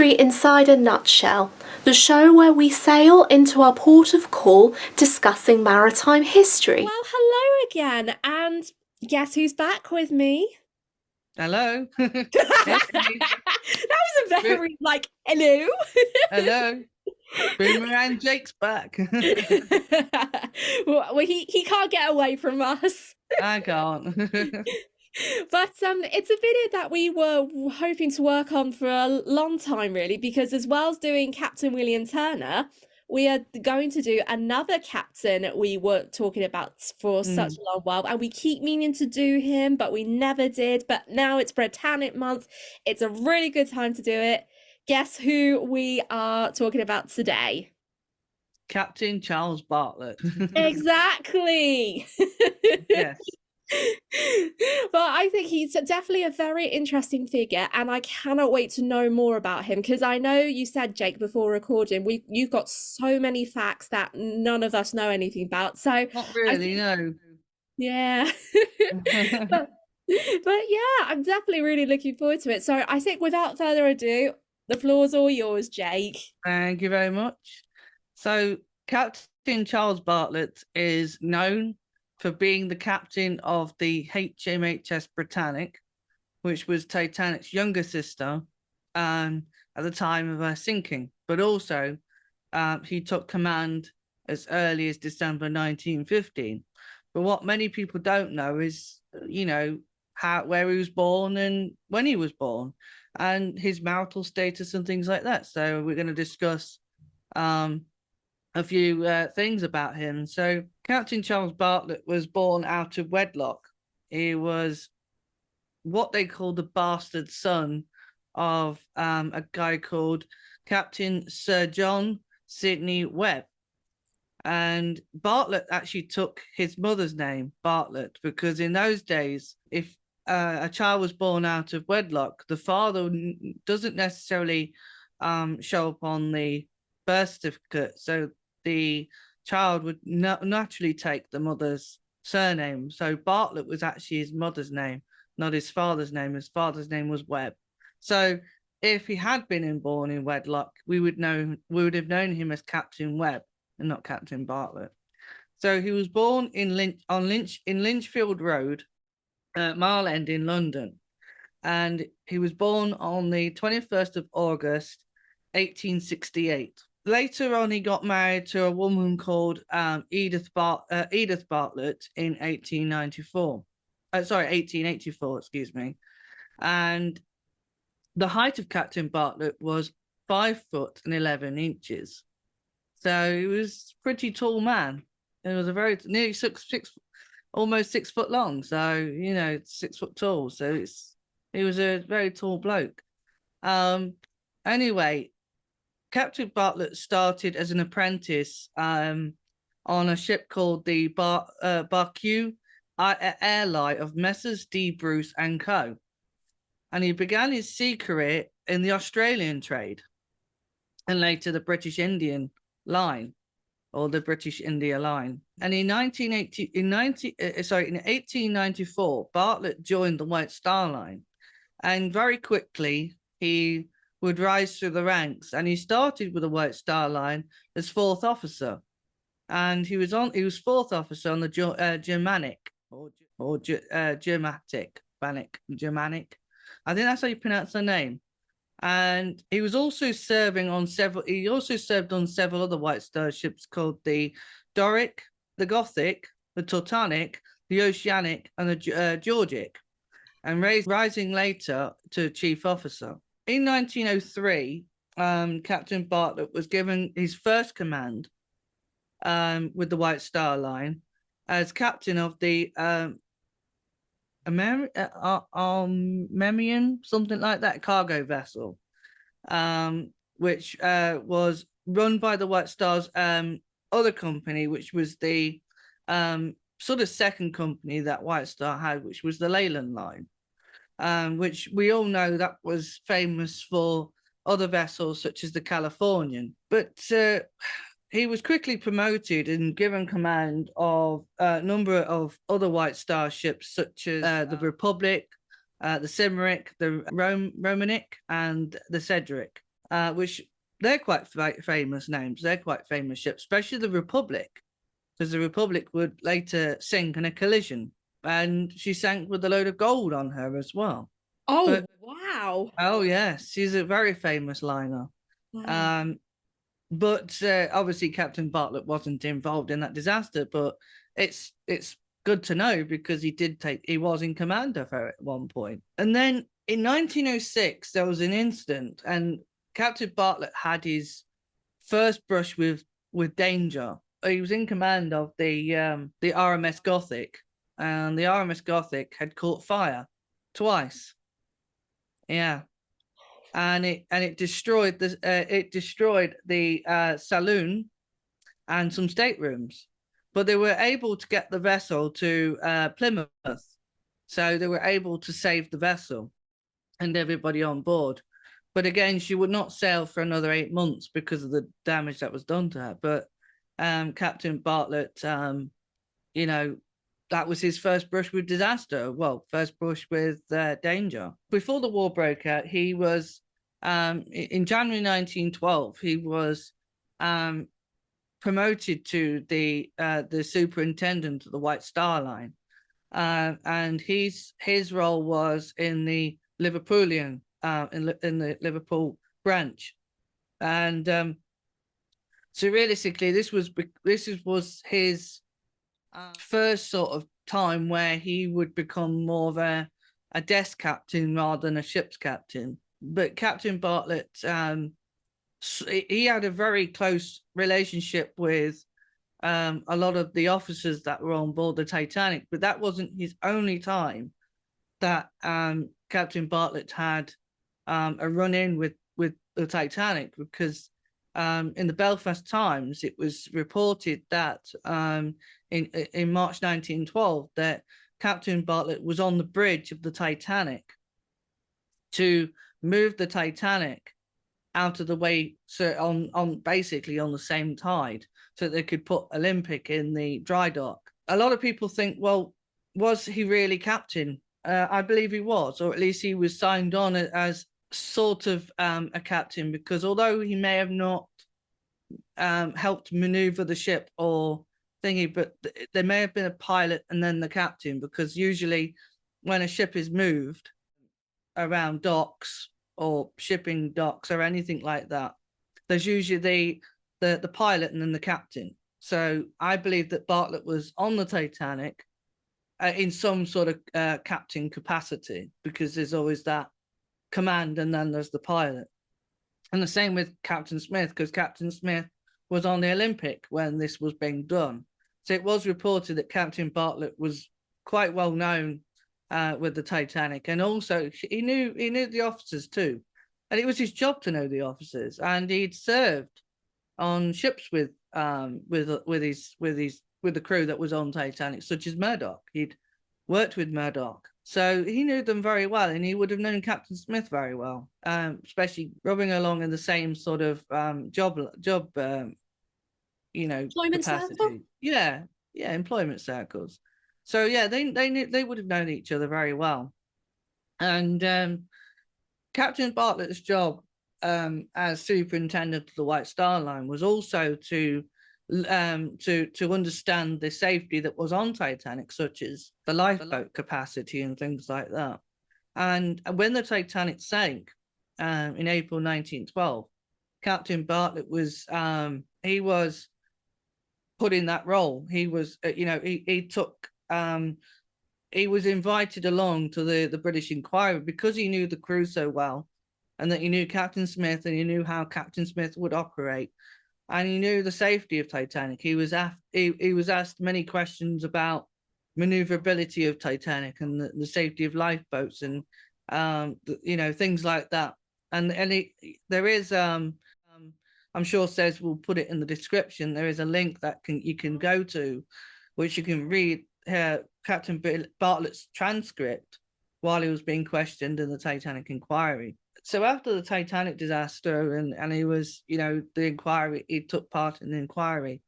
History Inside a Nutshell, the show where we sail into our port of call discussing maritime history. Well, hello again, and guess who's back with me? Hello. That was a very, hello. Hello. Boomerang Jake's back. Well, he can't get away from us. I can't. But it's a video that we were hoping to work on for a long time, really, because as well as doing Captain William Turner, we are going to do another captain we were talking about for such a long while, and we keep meaning to do him, but we never did. But now it's Britannic month. It's a really good time to do it. Guess who we are talking about today? Captain Charles Bartlett. Exactly. Yes. But I think he's definitely a very interesting figure, and I cannot wait to know more about him, because I know you said, Jake, before recording, you've got so many facts that none of us know anything about. So Not really, no. Yeah. but yeah, I'm definitely really looking forward to it. So I think without further ado, the floor's all yours, Jake. Thank you very much. So Captain Charles Bartlett is known for being the captain of the HMHS Britannic, which was Titanic's younger sister at the time of her sinking. But also, he took command as early as December 1915. But what many people don't know is, where he was born and when he was born, and his marital status and things like that. So we're going to discuss a few things about him. So Captain Charles Bartlett was born out of wedlock. He was what they call the bastard son of a guy called Captain Sir John Sidney Webb. And Bartlett actually took his mother's name, Bartlett, because in those days, if a child was born out of wedlock, the father doesn't necessarily show up on the birth certificate. So the child would naturally take the mother's surname. So Bartlett was actually his mother's name, not his father's name. His father's name was Webb. So if he had been born in wedlock, we would have known him as Captain Webb and not Captain Bartlett. So he was born in Lynchfield Road, Mile End in London, and he was born on the 21st of August, 1868. Later on, he got married to a woman called Edith Bartlett in 1884, excuse me. And the height of Captain Bartlett was 5'11". So he was a pretty tall man. He was a very nearly almost 6 foot long. So 6 foot tall. So he was a very tall bloke. Anyway, Captain Bartlett started as an apprentice on a ship called the Barque Airlight of Messrs. D. Bruce and Co. And he began his sea career in the Australian trade and later the British Indian line, or the British India line. And in 1894, Bartlett joined the White Star Line, and very quickly he would rise through the ranks. And he started with the White Star Line as fourth officer, and he was fourth officer on the Germanic. I think that's how you pronounce the name. And he was also serving on several. He also served on several other White Star ships called the Doric, the Gothic, the Teutonic, the Oceanic, and the Georgic, and rising later to chief officer. In 1903, Captain Bartlett was given his first command with the White Star Line as captain of the Memian, something like that, cargo vessel, which was run by the White Star's other company, which was the sort of second company that White Star had, which was the Leyland Line, which we all know that was famous for other vessels such as the Californian. But he was quickly promoted and given command of a number of other White Star ships, such as the Republic, the Cymric, the Romanic, and the Cedric. which they're quite famous names. They're quite famous ships, especially the Republic, because the Republic would later sink in a collision, and she sank with a load of gold on her as well. Oh, But, wow. oh yes, she's a very famous liner. Wow. But obviously Captain Bartlett wasn't involved in that disaster, but it's good to know because he was in command of her at one point. And then in 1906 there was an incident, and Captain Bartlett had his first brush with danger. He was in command of the RMS Gothic, and the RMS Gothic had caught fire twice. Yeah. And it destroyed the saloon and some staterooms, but they were able to get the vessel to Plymouth, so they were able to save the vessel and everybody on board. But again, she would not sail for another 8 months because of the damage that was done to her. But Captain Bartlett, you know, that was his first brush with disaster. Well, first brush with danger. Before the war broke out, he was in January 1912. He was promoted to the superintendent of the White Star Line, and his role was in the Liverpoolian in the Liverpool branch, and so realistically, this was his first sort of time where he would become more of a desk captain rather than a ship's captain. But Captain Bartlett, he had a very close relationship with a lot of the officers that were on board the Titanic, but that wasn't his only time that Captain Bartlett had a run-in with the Titanic, because in the Belfast Times, it was reported that in March 1912 that Captain Bartlett was on the bridge of the Titanic to move the Titanic out of the way, so on basically on the same tide, so they could put Olympic in the dry dock. A lot of people think, well, was he really captain? I believe he was, or at least he was signed on as sort of a captain, because although he may have not helped maneuver the ship or thingy, but there may have been a pilot and then the captain, because usually when a ship is moved around docks or shipping docks or anything like that, there's usually the pilot and then the captain. So I believe that Bartlett was on the Titanic in some sort of captain capacity, because there's always that command and then there's the pilot. And the same with Captain Smith, because Captain Smith was on the Olympic when this was being done. So it was reported that Captain Bartlett was quite well known with the Titanic, and also he knew the officers too, and it was his job to know the officers. And he'd served on ships with the crew that was on Titanic, such as Murdoch. He'd worked with Murdoch, so he knew them very well, and he would have known Captain Smith very well, especially rubbing along in the same sort of job Employment capacity. circle? Yeah, employment circles. So yeah, they would have known each other very well. And Captain Bartlett's job as superintendent of the White Star Line was also to understand the safety that was on Titanic, such as the lifeboat capacity and things like that. And when the Titanic sank in April 1912, Captain Bartlett was he was put in that role. He was he took he was invited along to the British Enquirer, because he knew the crew so well, and that he knew Captain Smith, and he knew how Captain Smith would operate, and he knew the safety of Titanic. He was asked many questions about maneuverability of Titanic and the safety of lifeboats, and things like that. And there is I'm sure Says will put it in the description. There is a link that you can go to, which you can read Captain Bartlett's transcript while he was being questioned in the Titanic inquiry. So after the Titanic disaster, and he was, the inquiry, he took part in the inquiry,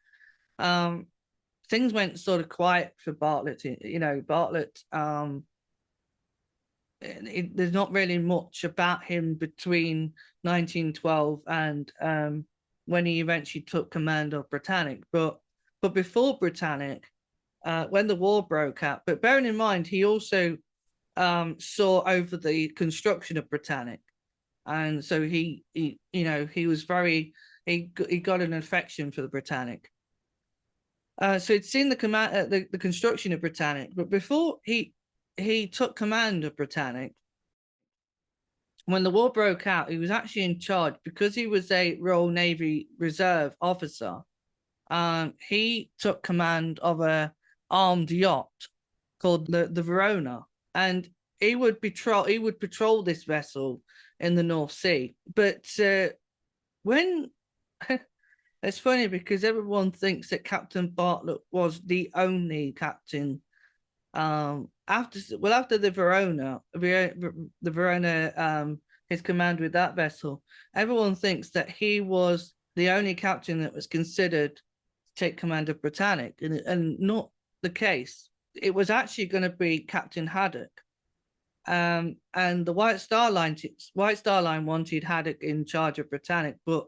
things went sort of quiet for Bartlett. Bartlett there's not really much about him between 1912 and when he eventually took command of Britannic. But before Britannic, when the war broke out, but bearing in mind, he also saw over the construction of Britannic, and so he was very, he got an affection for the Britannic. So he'd seen the construction of Britannic, but before he took command of Britannic, when the war broke out, he was actually in charge, because he was a Royal Navy Reserve officer. He took command of a armed yacht called the Verona, and he would patrol this vessel in the North Sea. But when it's funny, because everyone thinks that Captain Bartlett was the only captain. After the Verona, his command with that vessel, everyone thinks that he was the only captain that was considered to take command of Britannic, and not the case. It was actually going to be Captain Haddock, and the White Star Line wanted Haddock in charge of Britannic, but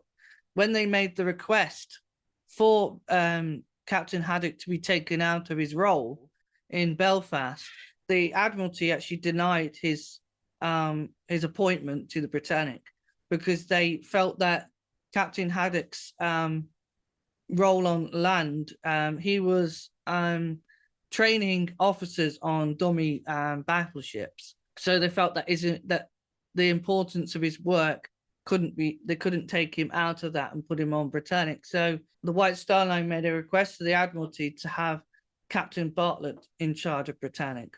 when they made the request for Captain Haddock to be taken out of his role in Belfast, the Admiralty actually denied his appointment to the Britannic, because they felt that Captain Haddock's role on land, he was training officers on dummy battleships, so they felt that the importance of his work they couldn't take him out of that and put him on Britannic. So the White Star Line made a request to the Admiralty to have Captain Bartlett in charge of Britannic,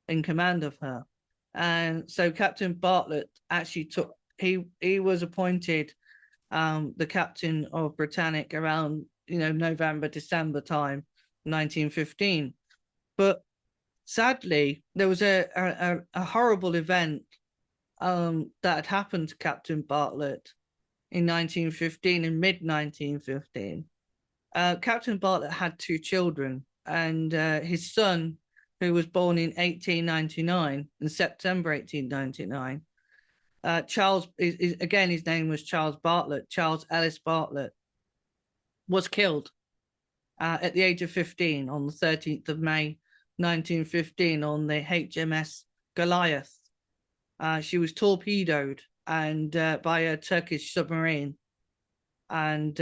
in command of her. And so Captain Bartlett actually he was appointed the captain of Britannic around November, December time, 1915. But sadly, there was a horrible event that had happened to Captain Bartlett in 1915, in mid-1915. Captain Bartlett had 2 children, and his son, who was born in 1899, in September 1899, Charles, again, his name was Charles Bartlett, Charles Ellis Bartlett, was killed at the age of 15 on the 13th of May, 1915, on the HMS Goliath. She was torpedoed by a Turkish submarine, and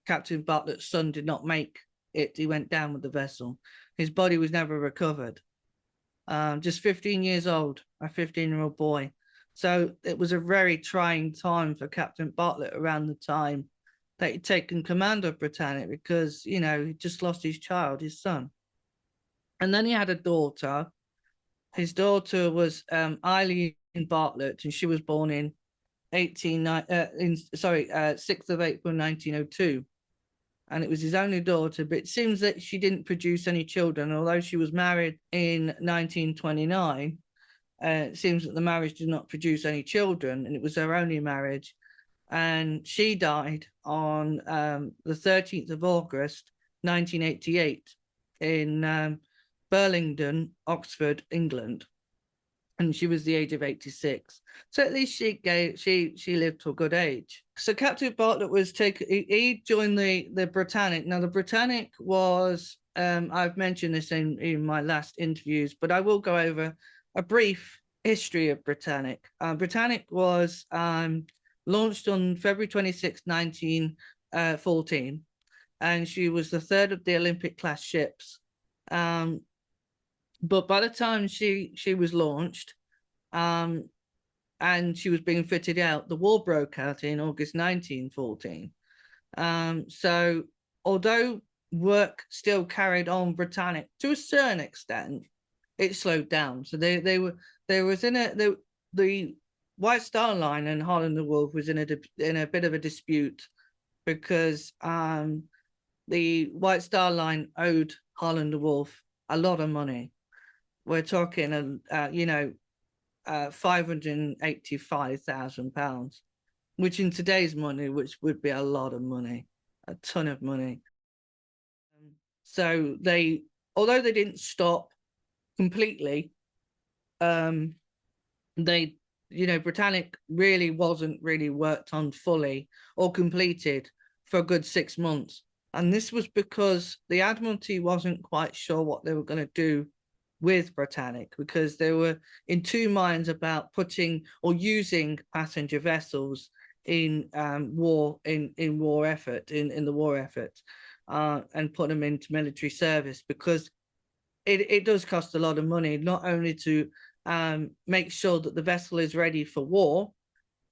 Captain Bartlett's son did not make it. He went down with the vessel. His body was never recovered. Just 15 years old, a 15-year-old boy. So it was a very trying time for Captain Bartlett around the time that he'd taken command of Britannic, because, he just lost his child, his son. And then he had a daughter. His daughter was Eileen Bartlett, and she was born in 6th of April 1902, and it was his only daughter. But it seems that she didn't produce any children, although she was married in 1929. It seems that the marriage did not produce any children, and it was her only marriage. And she died on the 13th of August 1988 in Burlington, Oxford, England, and she was the age of 86. So at least she lived to a good age. So Captain Bartlett was he joined the Britannic. Now the Britannic was, I've mentioned this in my last interviews, but I will go over a brief history of Britannic. Britannic was launched on February 26, 1914, and she was the 3rd of the Olympic class ships. But by the time she was launched, and she was being fitted out, the war broke out in August 1914. So although work still carried on Britannic to a certain extent, it slowed down. So the White Star Line and Holland and Wolff was in a bit of a dispute, because the White Star Line owed Holland and Wolff a lot of money. We're talking, £585,000, which in today's money, which would be a lot of money, a ton of money. So although they didn't stop completely, they, Britannic really wasn't really worked on fully or completed for a good 6 months. And this was because the Admiralty wasn't quite sure what they were going to do with Britannic, because they were in two minds about putting or using passenger vessels in war effort, and put them into military service, because it does cost a lot of money, not only to make sure that the vessel is ready for war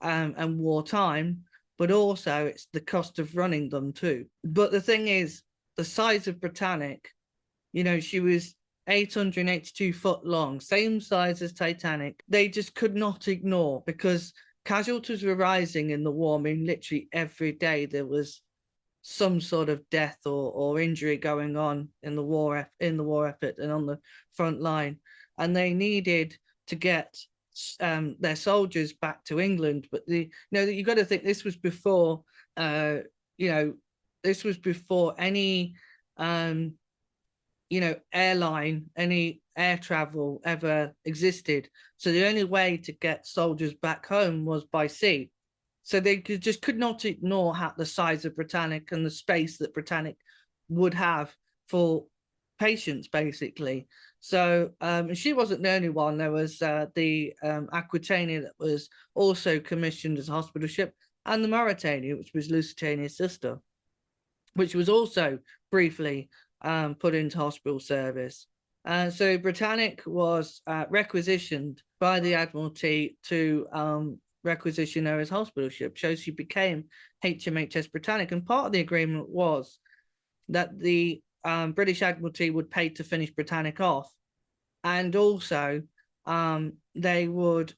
and wartime, but also it's the cost of running them too. But the thing is, the size of Britannic, she was 882 foot long, same size as Titanic. They just could not ignore, because casualties were rising in the war. I mean, literally every day there was some sort of death or injury going on in the war effort and on the front line, and they needed to get their soldiers back to England. But you got to think this was before this was before any airline, any air travel ever existed. So the only way to get soldiers back home was by sea. So they could not ignore the size of Britannic and the space that Britannic would have for patients, basically. So she wasn't the only one. There was the Aquitania that was also commissioned as a hospital ship, and the Mauretania, which was Lusitania's sister, which was also briefly put into hospital service. So Britannic was requisitioned by the Admiralty to requisition her as hospital ship. So she became HMHS Britannic, and part of the agreement was that the British Admiralty would pay to finish Britannic off, and also they would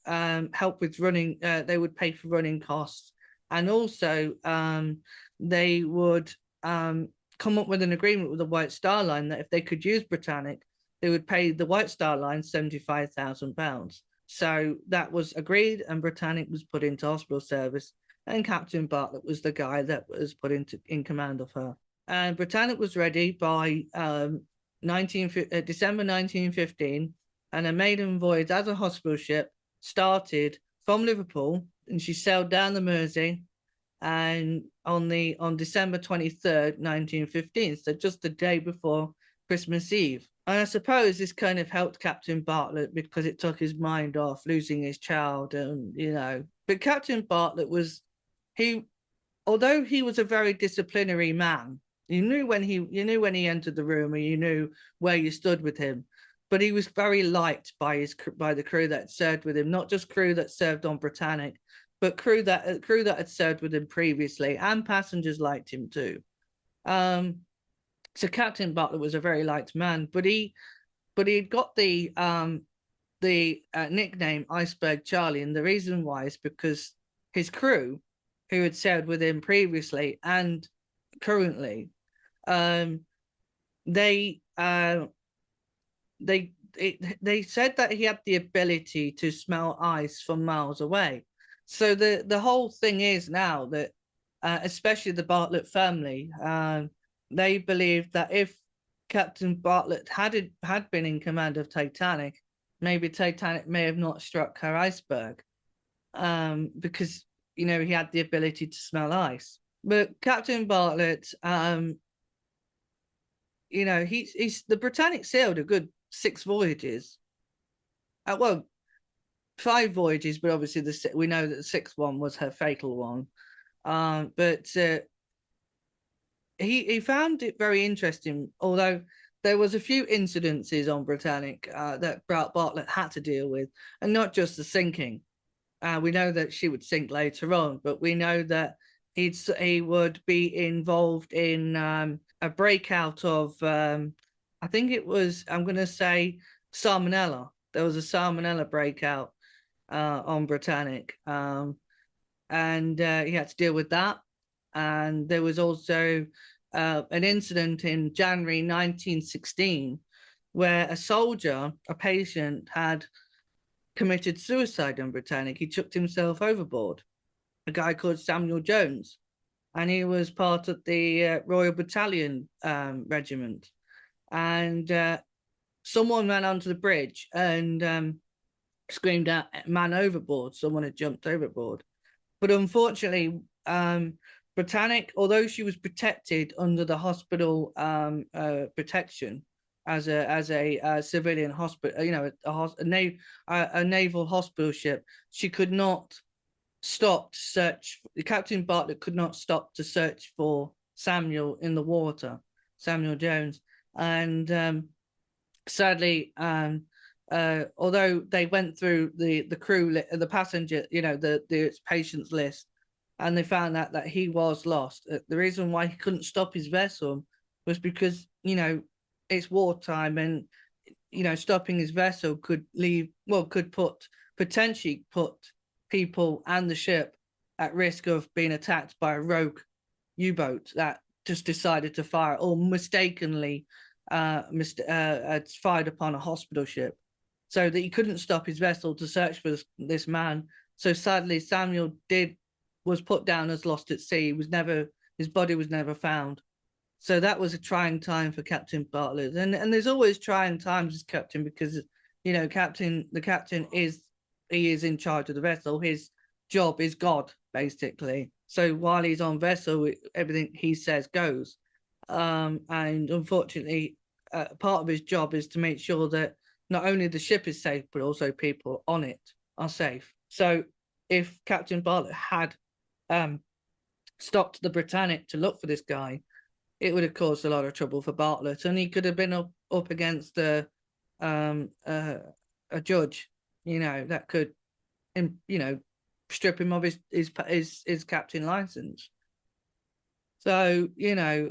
help with running. They would pay for running costs, and also they would come up with an agreement with the White Star Line that if they could use Britannic, they would pay the White Star Line £75,000. So that was agreed, and Britannic was put into hospital service, and Captain Bartlett was the guy that was put in command of her. And Britannic was ready by December 1915, and a maiden voyage as a hospital ship started from Liverpool, and she sailed down the Mersey and on December 23rd, 1915, so just the day before Christmas Eve. And I suppose this kind of helped Captain Bartlett, because it took his mind off losing his child, and But Captain Bartlett although he was a very disciplinary man, you knew when he entered the room, and you knew where you stood with him. But he was very liked by the crew that served with him, not just crew that served on Britannic, but crew that had served with him previously, and passengers liked him too. So Captain Bartlett was a very liked man, but he'd got the nickname Iceberg Charlie, and the reason why is because his crew, who had sailed with him previously and currently, they said that he had the ability to smell ice from miles away. So the whole thing is now that, especially the Bartlett family, they believed that if Captain Bartlett had been in command of Titanic, maybe Titanic may have not struck her iceberg, because he had the ability to smell ice. But Captain Bartlett, he's the Britannic sailed a good 6 voyages. 5 voyages, but obviously we know that the 6th one was her fatal one. But he found it very interesting, although there was a few incidences on Britannic that Bartlett had to deal with, and not just the sinking. We know that she would sink later on, but we know that he would be involved in a breakout of, I think it was, I'm going to say, salmonella. There was a salmonella breakout on Britannic, and he had to deal with that. And there was also an incident in January 1916 where a patient had committed suicide on Britannic. He chucked himself overboard, a guy called Samuel Jones, and he was part of the Royal Battalion Regiment. And someone ran onto the bridge and screamed out, "Man overboard!" Someone had jumped overboard. But unfortunately, Britannic, although she was protected under the hospital protection as a civilian hospital, you know, a naval hospital ship, she could not stop to search. Captain Bartlett could not stop to search for Samuel in the water, Samuel Jones, and sadly, although they went through the crew, the passenger, you know, the patients list, and they found out that he was lost. The reason why he couldn't stop his vessel was because, you know, it's wartime, and, you know, stopping his vessel could potentially put people and the ship at risk of being attacked by a rogue U-boat that just decided to fire, or mistakenly had fired upon a hospital ship, so that he couldn't stop his vessel to search for this man. So sadly, Samuel was put down as lost at sea. His body was never found. So that was a trying time for Captain Bartlett, and there's always trying times as captain, because, you know, the captain is in charge of the vessel. His job is God, basically. So while he's on vessel, everything he says goes. And unfortunately, part of his job is to make sure that not only the ship is safe, but also people on it are safe. So if Captain Bartlett had stopped the Britannic to look for this guy, it would have caused a lot of trouble for Bartlett, and he could have been up against a judge, you know, that could, you know, strip him of his captain license. So, you know,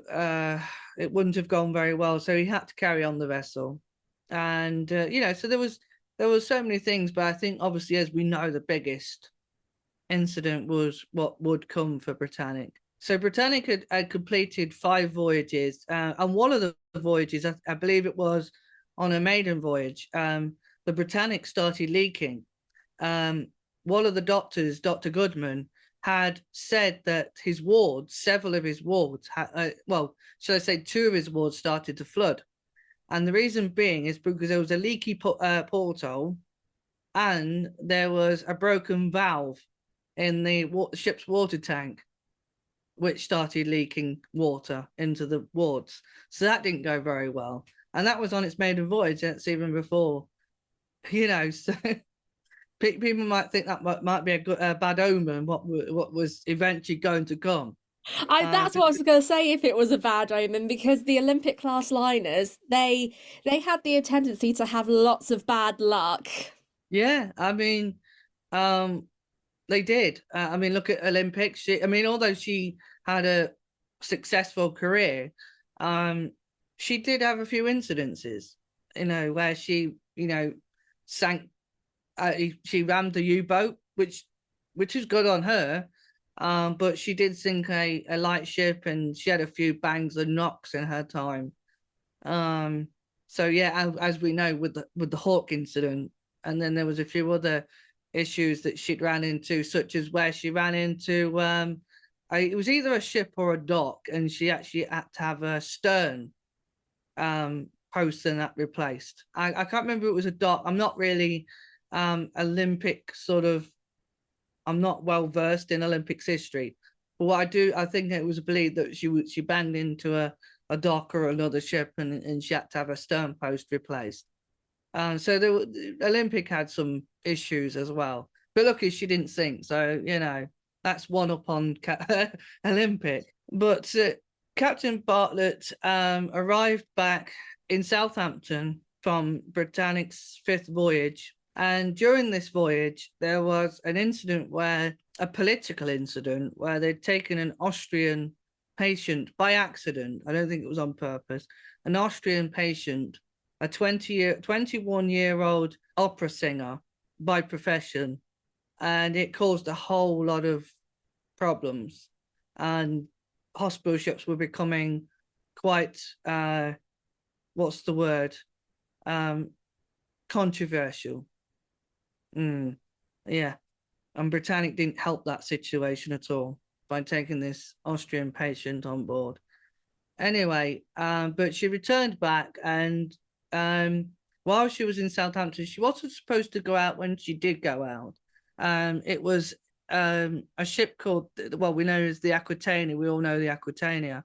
it wouldn't have gone very well. So he had to carry on the vessel, and you know, so there was so many things. But I think, obviously, as we know, the biggest incident was what would come for Britannic. So Britannic had completed 5 voyages, and one of the voyages, I believe it was on a maiden voyage, the Britannic started leaking. One of the doctors, Dr. Goodman, had said that his wards, several of his wards, well, shall I say 2 of his wards started to flood. And the reason being is because there was a leaky porthole, and there was a broken valve in the ship's water tank, which started leaking water into the wards. So that didn't go very well. And that was on its maiden voyage. That's even before, you know, so people might think that might be a bad omen, what was eventually going to come. That's what I was going to say, if it was a bad omen, because the Olympic class liners, they had the tendency to have lots of bad luck. Yeah, I mean, they did. I mean, look at Olympics. Although she had a successful career, she did have a few incidences, you know, where she, you know, sank. She rammed the U-boat, which is good on her, but she did sink a light ship, and she had a few bangs and knocks in her time. So yeah, as we know, with the Hawk incident, and then there was a few other issues that she'd ran into, such as where she ran into it was either a ship or a dock, and she actually had to have a stern post and that replaced. I can't remember if it was a dock. I'm not really Olympic sort of, I'm not well versed in Olympics history, but what I think it was believed that she banged into a dock or another ship, and she had to have a stern post replaced. So the Olympic had some issues as well, but lucky she didn't sink. So, you know, that's one up on Olympic. But Captain Bartlett arrived back in Southampton from Britannic's 5th voyage. And during this voyage, there was an incident a political incident, where they'd taken an Austrian patient by accident. I don't think it was on purpose. An Austrian patient, a 21-year-old opera singer by profession, and it caused a whole lot of problems. And hospital ships were becoming quite, what's the word? Controversial. Yeah. And Britannic didn't help that situation at all by taking this Austrian patient on board. Anyway, but she returned back, and while she was in Southampton, she wasn't supposed to go out when she did go out. It was a ship called, well, we know as the Aquitania. We all know the Aquitania.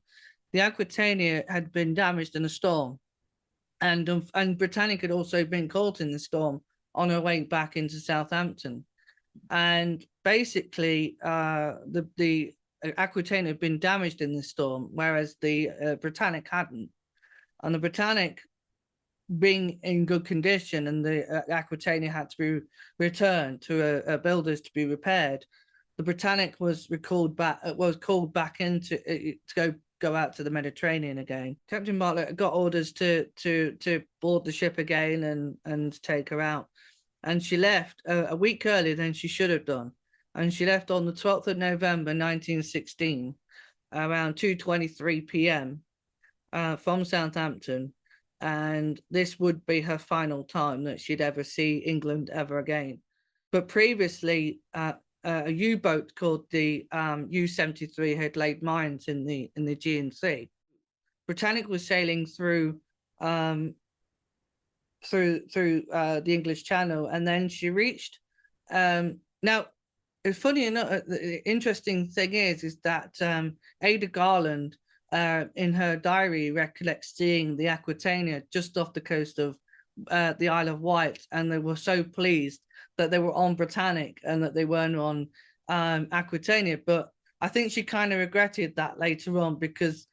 The Aquitania had been damaged in a storm, and Britannic had also been caught in the storm on her way back into Southampton. And basically, the Aquitania had been damaged in the storm, whereas the Britannic hadn't. And the Britannic, being in good condition, and the Aquitania had to be returned to a builders to be repaired, the Britannic was called back into to go out to the Mediterranean again. Captain Bartlett got orders to board the ship again and take her out, and she left a week earlier than she should have done, and she left on the 12th of November 1916 around 2:23 p.m. From Southampton, and this would be her final time that she'd ever see England ever again. But previously, a U-boat called the U-73 had laid mines in the Aegean Sea. Britannic was sailing through the English Channel, and then she reached. Now, funny enough, the interesting thing is that Ada Garland, in her diary, recollects seeing the Aquitania just off the coast of the Isle of Wight, and they were so pleased that they were on Britannic and that they weren't on Aquitania. But I think she kind of regretted that later on, because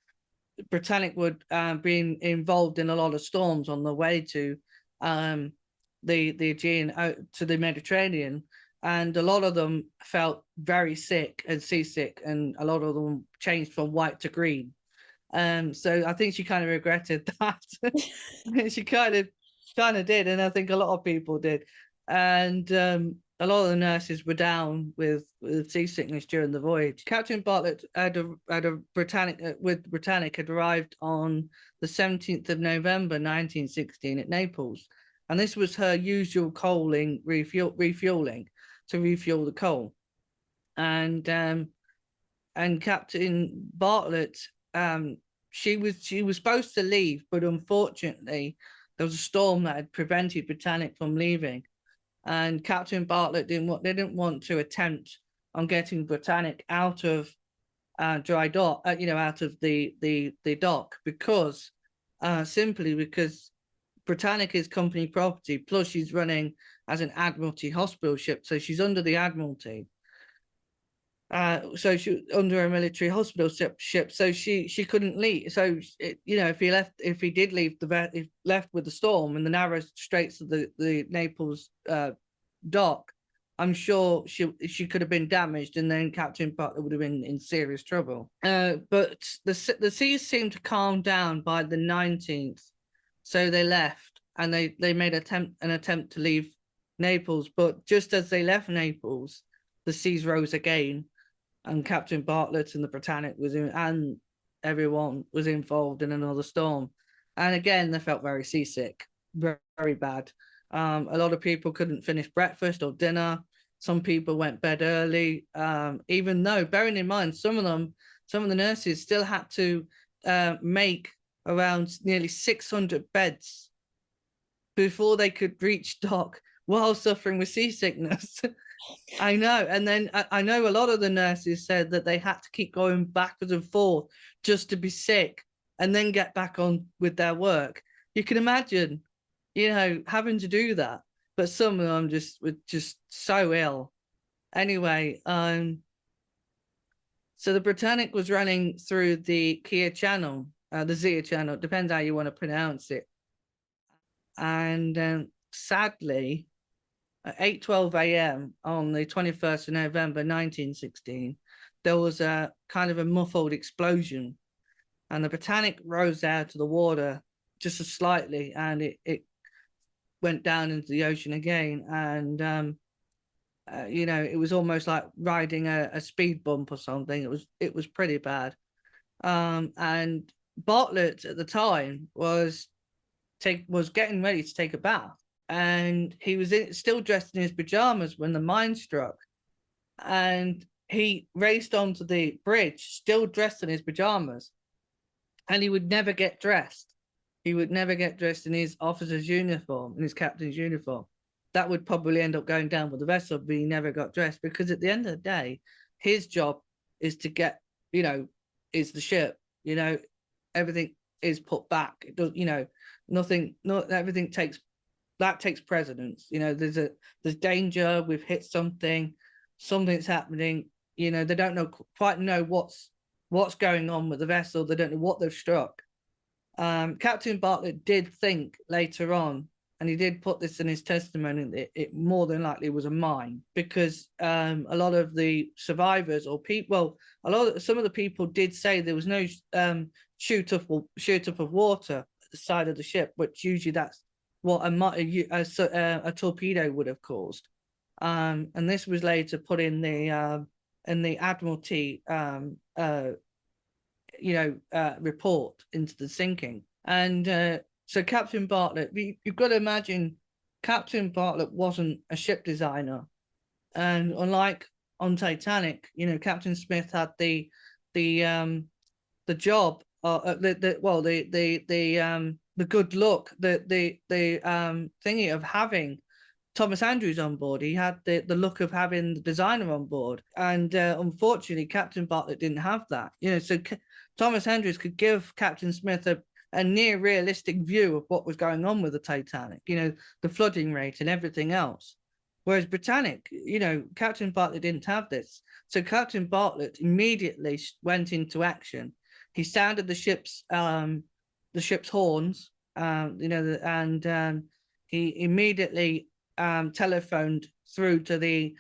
Britannic would be involved in a lot of storms on the way to the Aegean to the Mediterranean, and a lot of them felt very sick and seasick, and a lot of them changed from white to green. So I think she kind of regretted that. She kind of did, and I think a lot of people did. And a lot of the nurses were down with seasickness during the voyage. Captain Bartlett had a Britannic had arrived on the 17th of November 1916 at Naples, and this was her usual coaling refueling to refuel the coal. And Captain Bartlett, she was supposed to leave, but unfortunately there was a storm that had prevented Britannic from leaving, and Captain Bartlett didn't want to attempt on getting Britannic out of dry dock, out of the dock, because simply because Britannic is company property, plus she's running as an Admiralty hospital ship, so she's under the Admiralty. So she under a military hospital ship, so she couldn't leave. So if he did leave left with the storm in the narrow straits of the Naples dock, I'm sure she could have been damaged, and then Captain Bartlett would have been in serious trouble. But the seas seemed to calm down by the 19th, so they left, and they made an attempt to leave Naples. But just as they left Naples, the seas rose again, and Captain Bartlett and the Britannic and everyone was involved in another storm. And again, they felt very seasick, very, very bad. A lot of people couldn't finish breakfast or dinner. Some people went bed early, even though, bearing in mind, some of the nurses still had to make around nearly 600 beds before they could reach dock while suffering with seasickness. I know. And then I know a lot of the nurses said that they had to keep going backwards and forth just to be sick and then get back on with their work. You can imagine, having to do that. But some of them were just so ill. Anyway, so the Britannic was running through the Zia Channel, depends how you want to pronounce it. And sadly, at 8:12 a.m. on the 21st of November 1916, there was a kind of a muffled explosion, and the Britannic rose out of the water just slightly, and it went down into the ocean again. And it was almost like riding a speed bump or something. It was pretty bad. And Bartlett at the time was getting ready to take a bath, and he was still dressed in his pajamas when the mine struck, and he raced onto the bridge still dressed in his pajamas, and he would never get dressed. he would never get dressed in his officer's uniform, in his captain's uniform. That would probably end up going down with the vessel, but he never got dressed, because at the end of the day, his job is to get, is the ship, everything is put back. It does, everything takes precedence. There's danger, we've hit something's happening, they don't quite know what's going on with the vessel. They don't know what they've struck. Captain Bartlett did think later on, and he did put this in his testimony, that it more than likely was a mine, because a lot of the survivors or people, some of the people did say there was no shoot up of water at the side of the ship, which usually that's what a torpedo would have caused. And this was later put in the Admiralty report into the sinking. And so Captain Bartlett, you've got to imagine, Captain Bartlett wasn't a ship designer, and unlike on Titanic, Captain Smith had the job, the good luck, the thingy of having Thomas Andrews on board. He had the luck of having the designer on board, and unfortunately Captain Bartlett didn't have that. So Thomas Andrews could give Captain Smith a near realistic view of what was going on with the Titanic, the flooding rate and everything else. Whereas Britannic, Captain Bartlett didn't have this. So Captain Bartlett immediately went into action. He sounded the ship's horns, and he immediately telephoned through to the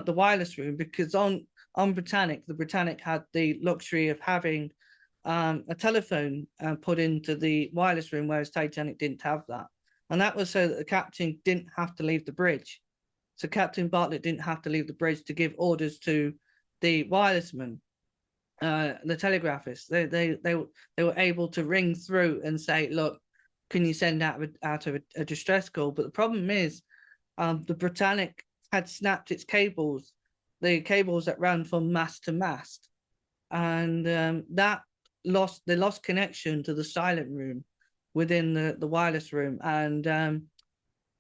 wireless room, because on Britannic, the Britannic had the luxury of having a telephone put into the wireless room, whereas Titanic didn't have that. And that was so that the captain didn't have to leave the bridge. So Captain Bartlett didn't have to leave the bridge to give orders to the wirelessman, the telegraphists. They were able to ring through and say, look, can you send out a distress call? But the problem is, the Britannic had snapped its cables, the cables that ran from mast to mast, and they lost connection to the silent room within the wireless room, and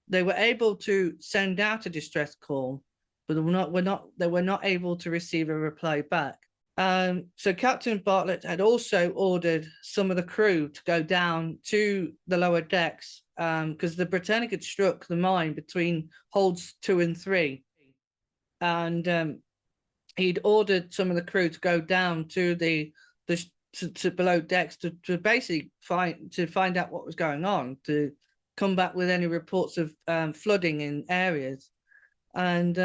they were able to send out a distress call, but they were not able to receive a reply back. So Captain Bartlett had also ordered some of the crew to go down to the lower decks, because the Britannic had struck the mine between holds 2 and 3, and he'd ordered some of the crew to go down to to below decks to basically find out what was going on, to come back with any reports of flooding in areas. And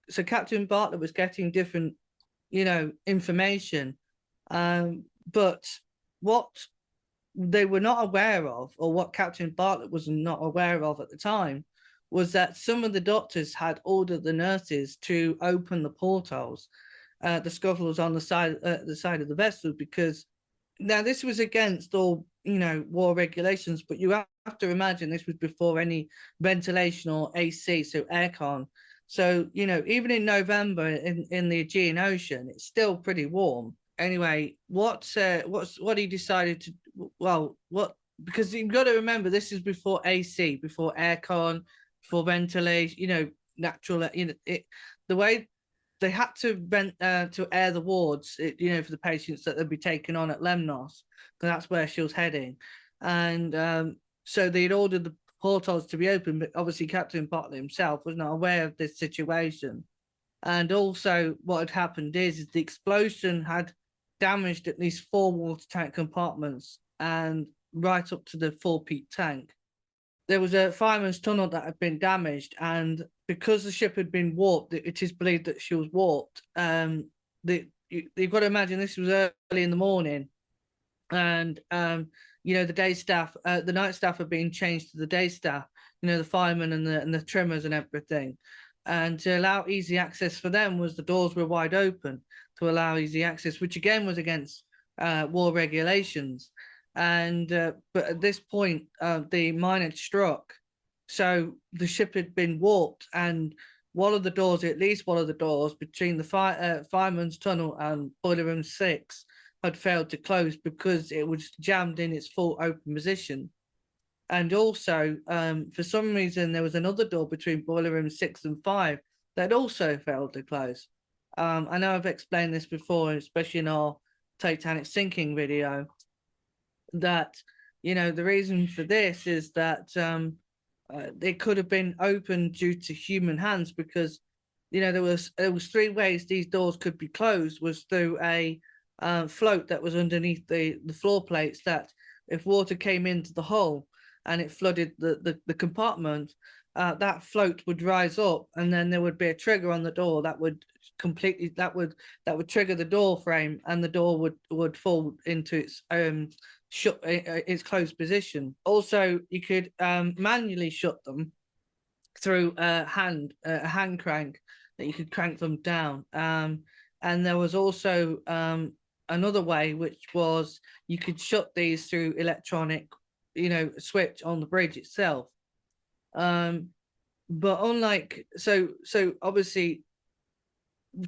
so Captain Bartlett was getting different information, but what they were not aware of, or what Captain Bartlett was not aware of at the time, was that some of the doctors had ordered the nurses to open the portholes, the scuffles on the side of the vessel, because now this was against all war regulations, but you have to imagine this was before any ventilation or AC, so aircon. So even in November in the Aegean Ocean, it's still pretty warm. Anyway, what he decided to, because you've got to remember, this is before AC, before aircon, before ventilation, natural, the way they had to air the wards, for the patients that they'd be taken on at Lemnos, because that's where she was heading. And so they'd ordered the portholes to be open, but obviously Captain Bartlett himself was not aware of this situation. And also what had happened is the explosion had damaged at least 4 water tank compartments, and right up to the 4-peak tank. There was a Firemans Tunnel that had been damaged, and because the ship had been warped, it is believed that she was warped. You've got to imagine this was early in the morning, and the day staff, the night staff are being changed to the day staff, the firemen and the trimmers and everything. And to allow easy access for them, was the doors were wide open to allow easy access, which again was against war regulations. And but at this point, the mine had struck, so the ship had been warped, and at least one of the doors between the Fireman's Tunnel and Boiler Room 6, had failed to close because it was jammed in its full open position. And also, for some reason, there was another door between boiler room 6 and 5 that also failed to close. I know I've explained this before, especially in our Titanic sinking video, that, you know, the reason for this is that it could have been opened due to human hands, because, you know, there was 3 ways these doors could be closed. Was through a float that was underneath the floor plates, that if water came into the hull and it flooded the compartment, that float would rise up, and then there would be a trigger on the door that would trigger the door frame, and the door would fall into its its closed position. Also, you could manually shut them through a hand crank, that you could crank them down. And there was also another way, which was you could shut these through electronic, you know, switch on the bridge itself. But unlike, so obviously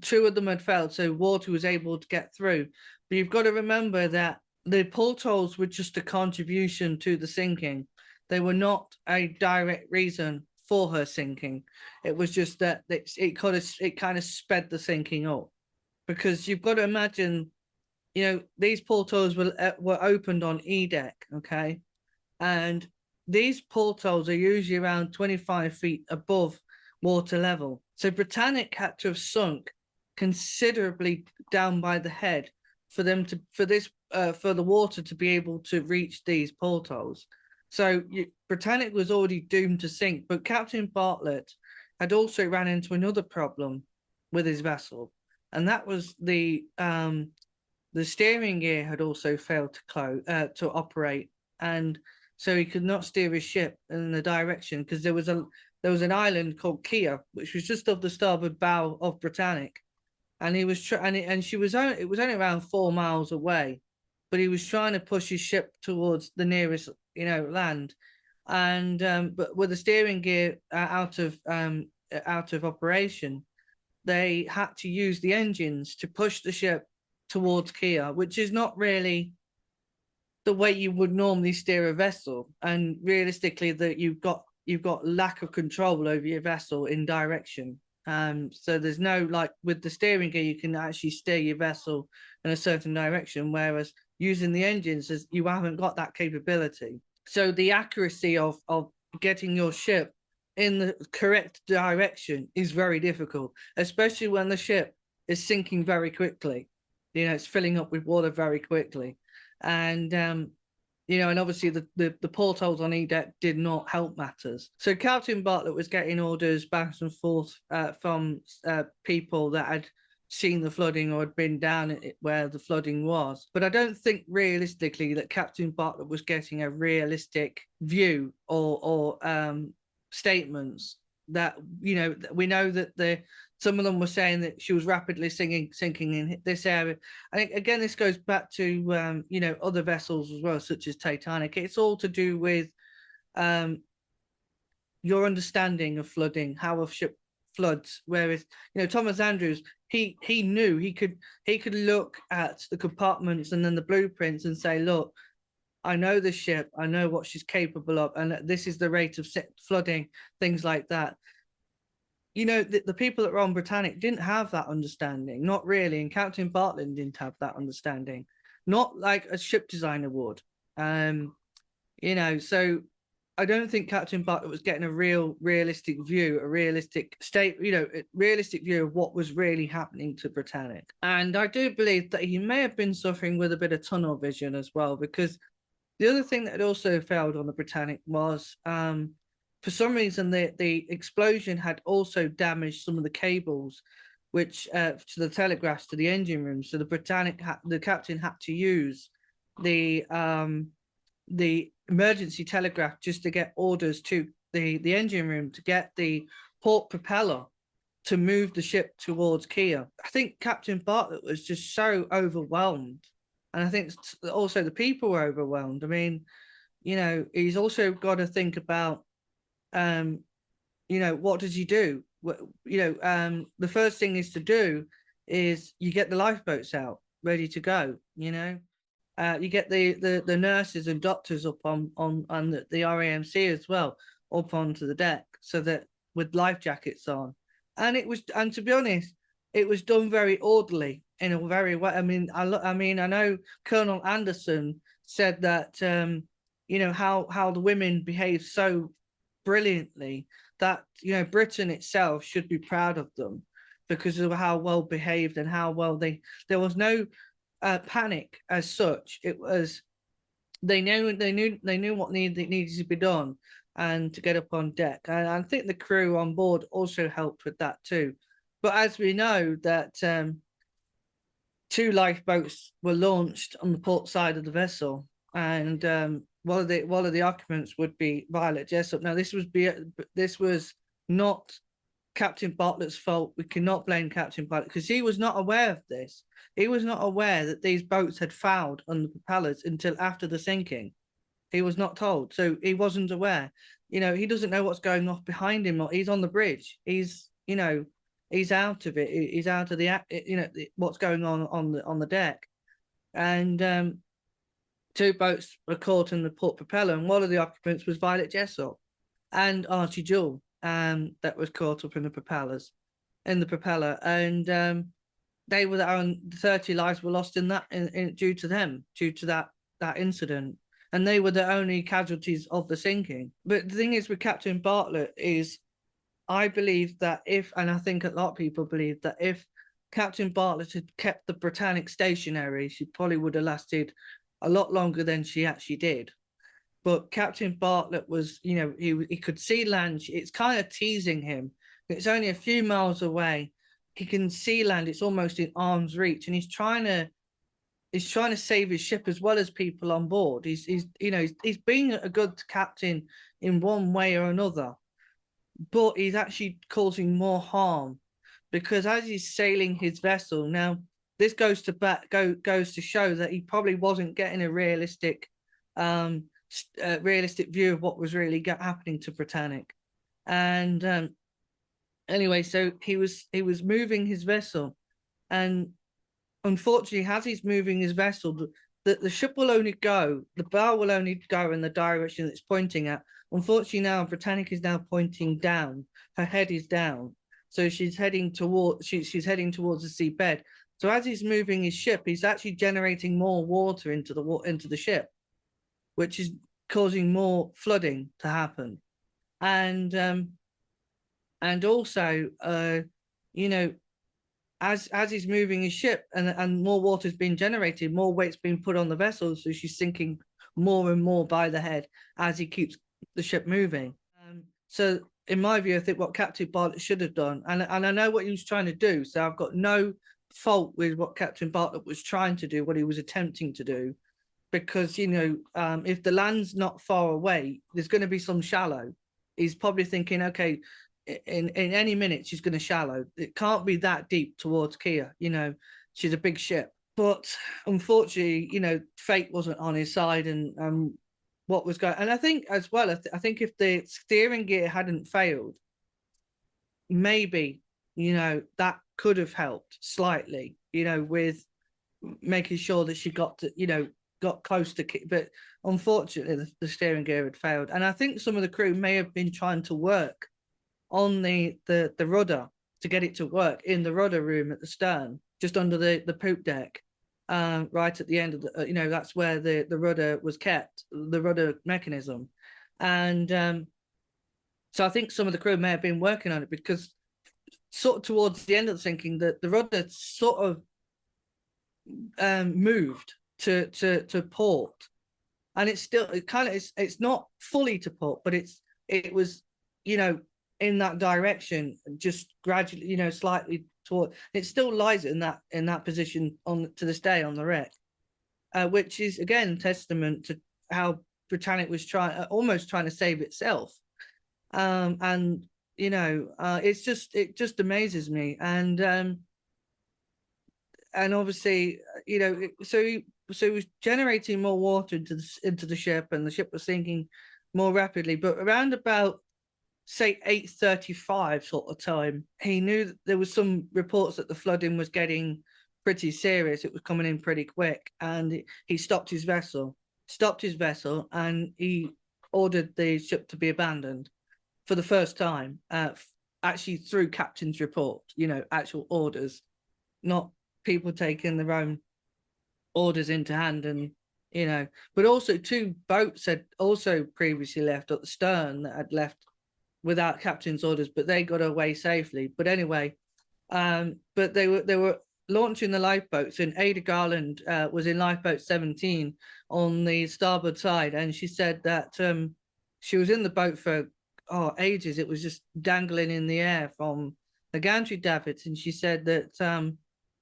2 of them had failed, so water was able to get through. But you've got to remember that the portholes were just a contribution to the sinking. They were not a direct reason for her sinking. It was just that it kind of sped the sinking up, because you've got to imagine, you know, these portholes were opened on E deck, okay, and these portholes are usually around 25 feet above water level. So Britannic had to have sunk considerably down by the head for the water to be able to reach these portholes. So Britannic was already doomed to sink. But Captain Bartlett had also ran into another problem with his vessel, and that was the steering gear had also failed to operate, and so he could not steer his ship in the direction, because there was an island called Kia, which was just off the starboard bow of Britannic, and he was it was only around 4 miles away, but he was trying to push his ship towards the nearest, you know, land, and but with the steering gear out of operation, they had to use the engines to push the ship towards Kia, which is not really the way you would normally steer a vessel. And realistically, that you've got lack of control over your vessel in direction. So there's no, like with the steering gear, you can actually steer your vessel in a certain direction, whereas using the engines, you haven't got that capability. So the accuracy of getting your ship in the correct direction is very difficult, especially when the ship is sinking very quickly. You know, it's filling up with water very quickly. And you know, and obviously the portholes on E deck did not help matters. So Captain Bartlett was getting orders back and forth from people that had seen the flooding or had been down where the flooding was. But I don't think realistically that Captain Bartlett was getting a realistic view or statements that, you know, we know that some of them were saying that she was rapidly sinking in this area. I think, again, this goes back to, you know, other vessels as well, such as Titanic. It's all to do with your understanding of flooding, how a ship floods. Whereas, you know, Thomas Andrews, he knew he could look at the compartments and then the blueprints and say, look, I know the ship, I know what she's capable of, and this is the rate of flooding, things like that. You know, the people that were on Britannic didn't have that understanding, not really, and Captain Bartlett didn't have that understanding, not like a ship designer would. You know, so I don't think Captain Bartlett was getting a realistic view, a realistic realistic view of what was really happening to Britannic. And I do believe that he may have been suffering with a bit of tunnel vision as well, because the other thing that had also failed on the Britannic was, for some reason, the explosion had also damaged some of the cables, which to the telegraphs to the engine room. So the captain had to use the emergency telegraph just to get orders to the engine room to get the port propeller to move the ship towards Kia. I think Captain Bartlett was just so overwhelmed. And I think also the people were overwhelmed. I mean, you know, he's also got to think about, you know, what does he do? You know, the first thing is to do is you get the lifeboats out. ready to go. You get the nurses and doctors up on the RAMC as well, up onto the deck, so that with life jackets on, and to be honest, it was done very orderly in a very way. I mean, I know Colonel Anderson said that how the women behaved so brilliantly that Britain itself should be proud of them because of how well behaved and how well there was no panic as such. It was they knew what needed to be done and to get up on deck. And I think the crew on board also helped with that too. But as we know that 2 lifeboats were launched on the port side of the vessel, and one of the occupants would be Violet Jessop. Now this was not Captain Bartlett's fault. We cannot blame Captain Bartlett because he was not aware of this. He was not aware that these boats had fouled on the propellers until after the sinking. He was not told, so he wasn't aware. He doesn't know what's going on behind him. Or he's on the bridge. He's out of it. He's out of what's going on the deck, and 2 boats were caught in the port propeller, and one of the occupants was Violet Jessop and Archie Jewell, that was caught up in the propeller, and they were 30 lives were lost in that due to that incident, and they were the only casualties of the sinking. But the thing is with Captain Bartlett is, I believe that and I think a lot of people believe that if Captain Bartlett had kept the Britannic stationary, she probably would have lasted a lot longer than she actually did. But Captain Bartlett was, he could see land. It's kind of teasing him. It's only a few miles away. He can see land. It's almost in arm's reach, and he's trying to save his ship as well as people on board. He's being a good captain in one way or another, but he's actually causing more harm because as he's sailing his vessel now, this goes to show that he probably wasn't getting a realistic view of what was really happening to Britannic. And anyway, so he was moving his vessel, and unfortunately, as he's moving his vessel, the ship will only go, the bow will only go in the direction it's pointing at. Unfortunately, now Britannic is now pointing down. Her head is down, so she's heading towards the seabed. So as he's moving his ship, he's actually generating more water into the ship, which is causing more flooding to happen. And also, as he's moving his ship and more water is being generated, more weight's being put on the vessel, so she's sinking more and more by the head as he keeps the ship moving. So in my view, I think what Captain Bartlett should have done, and I know what he was trying to do, so I've got no fault with what Captain Bartlett was trying to do, what he was attempting to do, because if the land's not far away, there's going to be some shallow. He's probably thinking, okay, in any minute she's going to shallow. It can't be that deep towards Kia. She's a big ship. But unfortunately, fate wasn't on his side, and what was going. And I think as well, I think if the steering gear hadn't failed, maybe that could have helped slightly. With making sure that she got close to. But unfortunately, the steering gear had failed, and I think some of the crew may have been trying to work on the rudder to get it to work in the rudder room at the stern, just under the poop deck, right at the end of the, that's where the rudder was kept, the rudder mechanism. And so I think some of the crew may have been working on it, because sort of towards the end of the sinking, the rudder sort of moved to port, and it's still it's not fully to port, but it was in that direction, just gradually, slightly toward. It still lies in that position to this day on the wreck, which is again testament to how Britannic was almost trying to save itself. And it just amazes me, and obviously, so he was generating more water into the ship, and the ship was sinking more rapidly. But around about, say, 8:35 sort of time, he knew that there was some reports that the flooding was getting pretty serious. It was coming in pretty quick, and he stopped his vessel, and he ordered the ship to be abandoned for the first time, actually through captain's report, actual orders, not people taking their own orders into hand. And but also 2 boats had also previously left at the stern that had left without captain's orders, but they got away safely. But anyway, but they were launching the lifeboats, and Ada Garland was in lifeboat 17 on the starboard side, and she said that she was in the boat for ages. It was just dangling in the air from the gantry davits, and she said that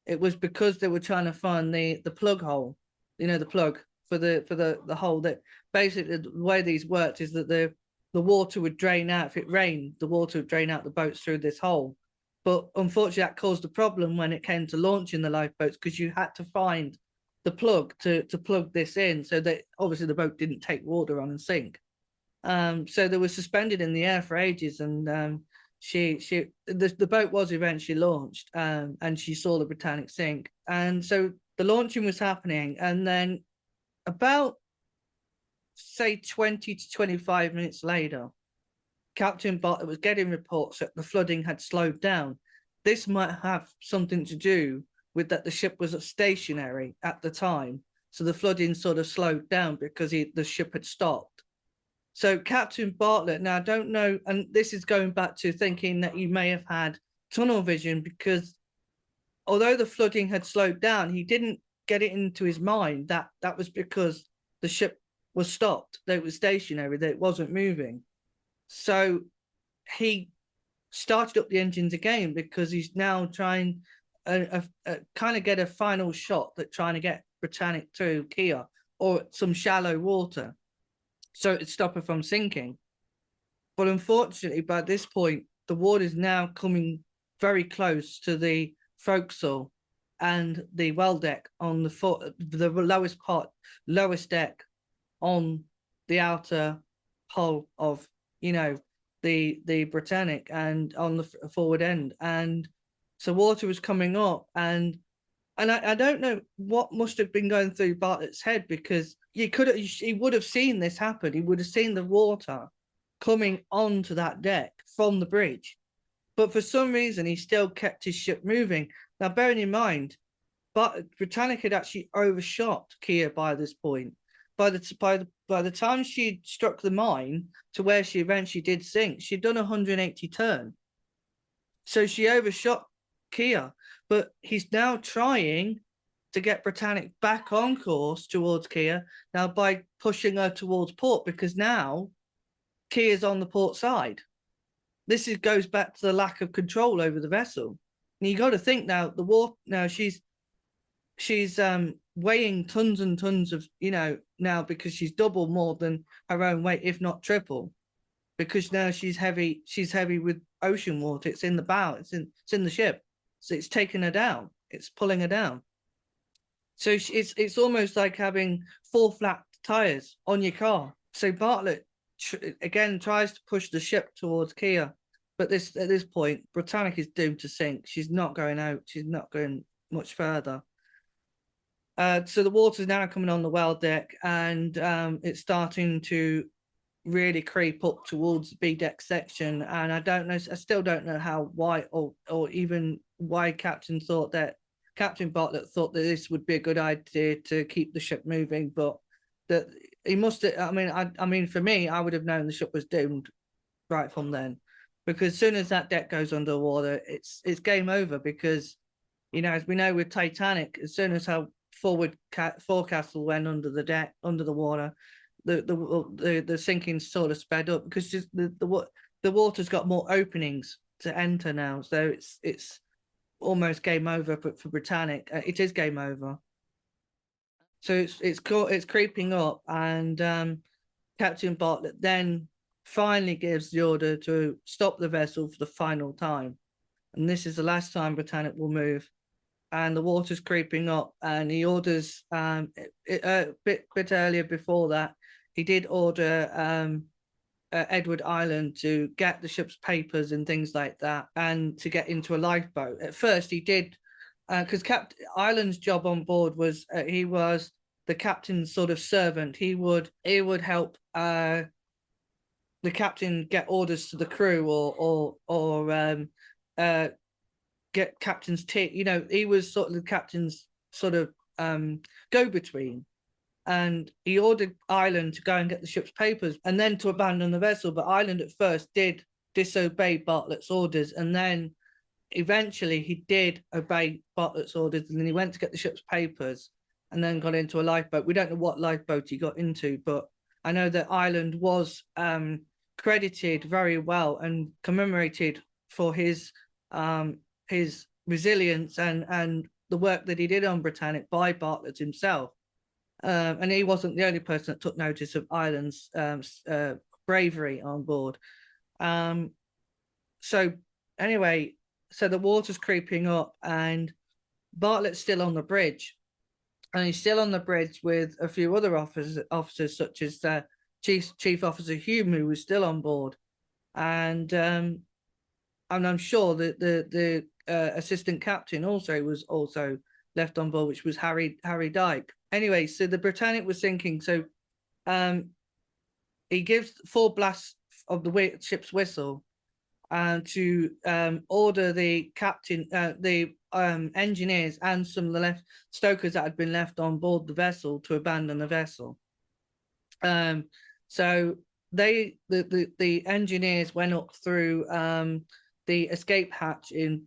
it was because they were trying to find the plug hole, the plug for the hole. That basically the way these worked is that the water would drain out. If it rained, the water would drain out the boats through this hole. But unfortunately, that caused a problem when it came to launching the lifeboats, because you had to find the plug to plug this in, so that obviously the boat didn't take water on and sink. So they were suspended in the air for ages, and the boat was eventually launched, and she saw the Britannic sink. And so the launching was happening, and then about, say, 20 to 25 minutes later, Captain Bartlett was getting reports that the flooding had slowed down. This might have something to do with that the ship was stationary at the time, so the flooding sort of slowed down because the ship had stopped. So Captain Bartlett, now I don't know, and this is going back to thinking that he may have had tunnel vision, because although the flooding had slowed down, he didn't get it into his mind that that was because the ship was stopped, that it was stationary, that it wasn't moving. So he started up the engines again, because he's now trying kind of get a final shot that trying to get Britannic to Kia or some shallow water, so it'd stop her from sinking. But unfortunately, by this point, the water is now coming very close to the forecastle and the well deck on the lowest deck on the outer hull of the Britannic, and on the forward end. And so water was coming up, and I don't know what must have been going through Bartlett's head, because he would have seen this happen. He would have seen the water coming onto that deck from the bridge, but for some reason he still kept his ship moving. Now, bearing in mind, Britannic had actually overshot Kia by this point. By the time she struck the mine to where she eventually did sink, she'd done 180 turn. So she overshot Kia, but he's now trying to get Britannic back on course towards Kia now by pushing her towards port, because now Kia's on the port side. This goes back to the lack of control over the vessel. And you got to think now, the water, now she's weighing tons and tons of, now, because she's double more than her own weight, if not triple, because now she's heavy with ocean water. It's in the bow, it's in the ship, so it's taking her down, it's pulling her down. So it's almost like having 4 flat tires on your car. So Bartlett again tries to push the ship towards Kia, but at this point Britannic is doomed to sink. She's not going out, she's not going much further. So the water's now coming on the well deck, and it's starting to really creep up towards the B deck section. And I still don't know why even why Captain Bartlett thought that this would be a good idea to keep the ship moving, but that he must have, I mean, for me, I would have known the ship was doomed right from then, because as soon as that deck goes underwater, it's game over, because, as we know with Titanic, as soon as her forward forecastle went under the deck, under the water, the sinking sort of sped up, because just the water's got more openings to enter now, so it's almost game over for Britannic. It is game over. So it's creeping up, and Captain Bartlett then finally gives the order to stop the vessel for the final time, and this is the last time Britannic will move. And the water's creeping up, and he orders a bit earlier before that, he did order Edward Island to get the ship's papers and things like that, and to get into a lifeboat. At first he did because Ireland's job on board was he was the captain's sort of servant. He would help the captain get orders to the crew, or get captain's tea. You know, he was sort of the captain's sort of go-between. And he ordered Ireland to go and get the ship's papers and then to abandon the vessel. But Ireland at first did disobey Bartlett's orders, and then eventually he did obey Bartlett's orders, and then he went to get the ship's papers and then got into a lifeboat. We don't know what lifeboat he got into, but I know that Ireland was credited very well and commemorated for his resilience and the work that he did on Britannic by Bartlett himself. And he wasn't the only person that took notice of Ireland's bravery on board. So anyway, so the water's creeping up and Bartlett's still on the bridge. And he's still on the bridge with a few other officers such as Chief Officer Hume, who was still on board. And I'm sure that the assistant captain also was left on board, which was Harry Dyke. Anyway, so the Britannic was sinking. So he gives 4 blasts of the ship's whistle to order the captain, the engineers, and some of the stokers that had been left on board the vessel to abandon the vessel. So the engineers went up through the escape hatch in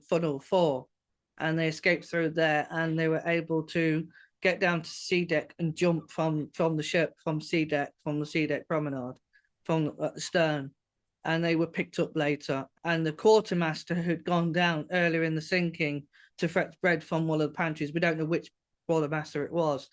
funnel 4, and they escaped through there, and they were able to get down to sea deck and jump from the ship, from the sea deck promenade, from the stern, and they were picked up later. And the quartermaster had gone down earlier in the sinking to fetch bread from one of the pantries. We don't know which quartermaster it was.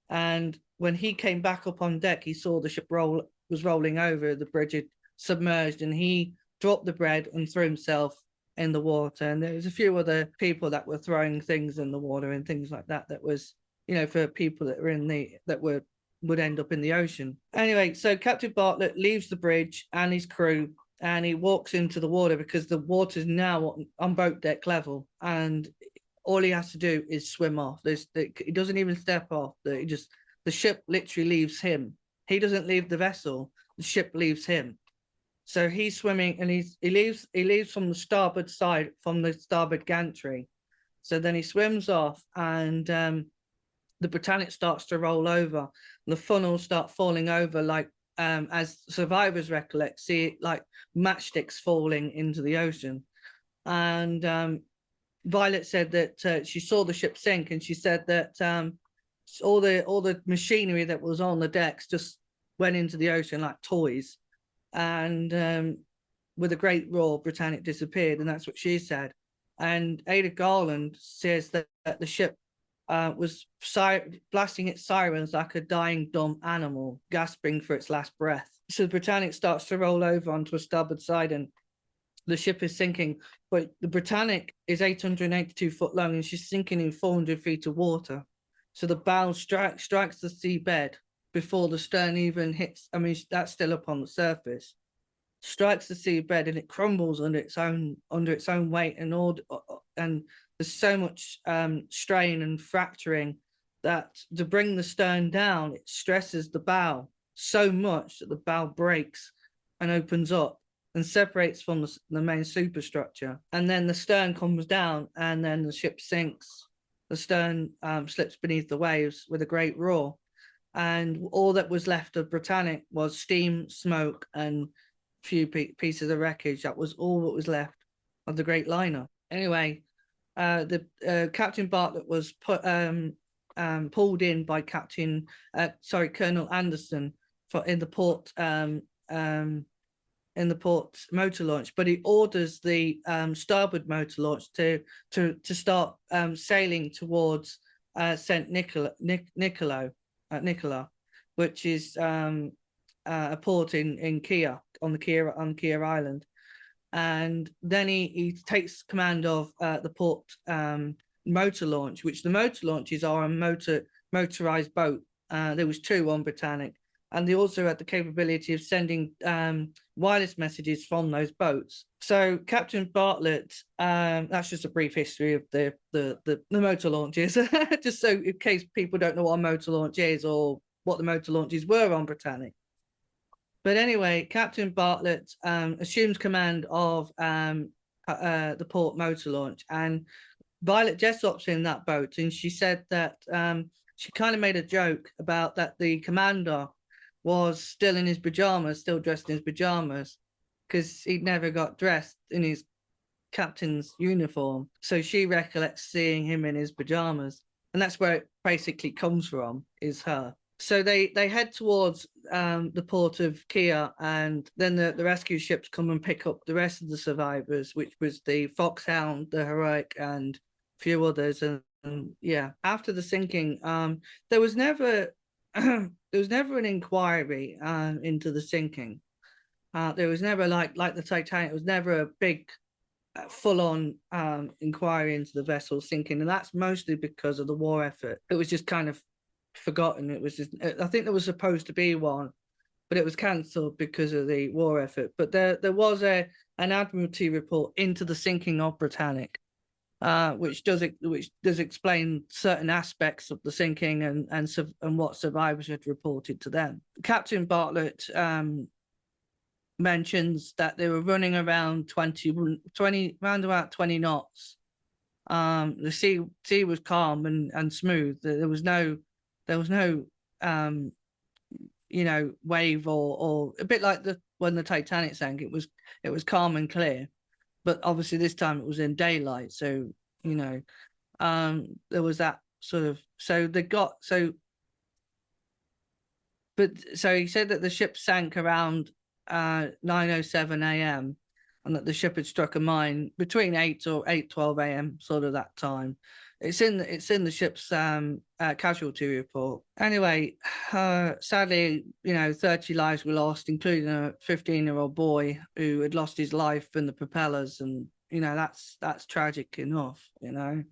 And when he came back up on deck, he saw the ship was rolling over, the bridge had submerged, and he dropped the bread and threw himself in the water. And there was a few other people that were throwing things in the water and things like that. That was, you know, for people that were would end up in the ocean. Anyway, so Captain Bartlett leaves the bridge and his crew, and he walks into the water because the water's now on boat deck level, and all he has to do is swim off. He doesn't even step off. The ship literally leaves him. He doesn't leave the vessel. The ship leaves him. So he's swimming, and he leaves from the starboard side, from the starboard gantry. So then he swims off, and the Britannic starts to roll over. The funnels start falling over, like as survivors recollect, see it like matchsticks falling into the ocean. And Violet said that she saw the ship sink, and she said that all the machinery that was on the decks just went into the ocean like toys. And with a great roar, Britannic disappeared, and that's what she said. And Ada Garland says that the ship was blasting its sirens like a dying dumb animal, gasping for its last breath. So the Britannic starts to roll over onto a starboard side, and the ship is sinking. But the Britannic is 882 foot long, and she's sinking in 400 feet of water. So the bow strikes the seabed before the stern even hits. I mean, that's still up on the surface. Strikes the seabed, and it crumbles under its own weight, and there's so much strain and fracturing that to bring the stern down, it stresses the bow so much that the bow breaks and opens up and separates from the main superstructure. And then the stern comes down, and then the ship sinks. The stern slips beneath the waves with a great roar. And all that was left of Britannic was steam, smoke, and a few pieces of wreckage. That was all that was left of the great liner. Anyway, the Captain Bartlett was pulled in by Colonel Anderson in the port motor launch, but he orders the starboard motor launch to start sailing towards St. Nicola, which is a port in Kea, on Kea Island. And then he takes command of the port motor launch, which the motor launches are a motorized boat. There was 2 on Britannic, and they also had the capability of sending wireless messages from those boats. So Captain Bartlett, that's just a brief history of the motor launches, just so in case people don't know what a motor launch is or what the motor launches were on Britannic. But anyway, Captain Bartlett assumes command of the port motor launch, and Violet Jessop's in that boat, and she said that she kind of made a joke about that the commander was still in his pajamas, still dressed in his pajamas, because he'd never got dressed in his captain's uniform. So she recollects seeing him in his pajamas, and that's where it basically comes from, is her. So they head towards the port of Kia, and then the rescue ships come and pick up the rest of the survivors, which was the Foxhound, the Heroic, and a few others. And yeah, after the sinking, there was never an inquiry into the sinking. There was never like the Titanic. It was never a big full-on inquiry into the vessel sinking, and that's mostly because of the war effort. It was just kind of forgotten. It was just, I think there was supposed to be one, but it was cancelled because of the war effort. But there was an Admiralty report into the sinking of Britannic, which does explain certain aspects of the sinking and what survivors had reported to them. Captain Bartlett mentions that they were running around 20 round about 20 knots. The sea was calm and smooth. There was no wave or a bit like when the Titanic sank. It was calm and clear, but obviously this time it was in daylight. So there was that sort of. So he said that the ship sank around 9:07 a.m. and that the ship had struck a mine between 8:12 a.m. sort of that time. It's in the ship's casualty report. Anyway, sadly, 30 lives were lost, including a 15-year-old boy who had lost his life in the propellers, and that's tragic enough, to